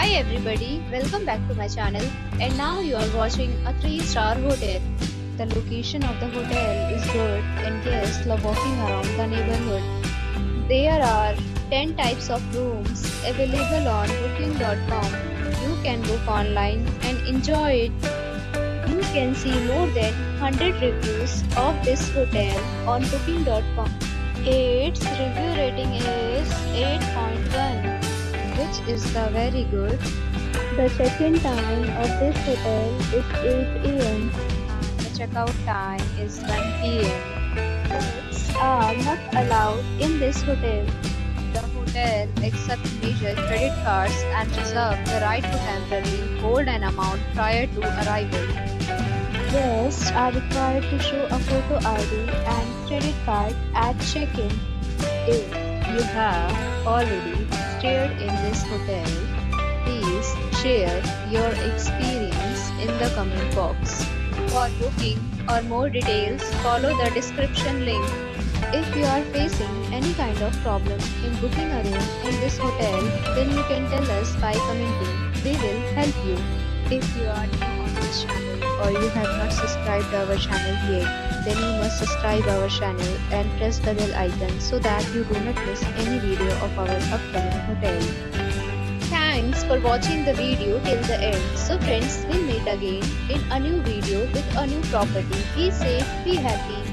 Hi everybody, welcome back to my channel, and now you are watching a 3-star hotel. The location of the hotel is good and guests love walking around the neighborhood. There are 10 types of rooms available on booking.com. You can book online and enjoy it. You can see more than 100 reviews of this hotel on booking.com. Its review rating is 8.1, which is the very good. The check-in time of this hotel is 8 a.m. The checkout time is 1 p.m. Pets are not allowed in this hotel. The hotel accepts major credit cards and reserves the right to temporarily hold an amount prior to arrival. Guests are required to show a photo ID and credit card at check-in. If you have already stayed in this hotel, please share your experience in the comment box. For booking or more details, follow the description link. If you are facing any kind of problem in booking a room in this hotel, then you can tell us by commenting. We will help you. If you are new on this channel or you have not subscribed our channel yet, then you must subscribe our channel and press the bell icon so that you do not miss any video of our upcoming hotel. Thanks for watching the video till the end. So friends, we'll meet again in a new video with a new property. Be safe, be happy.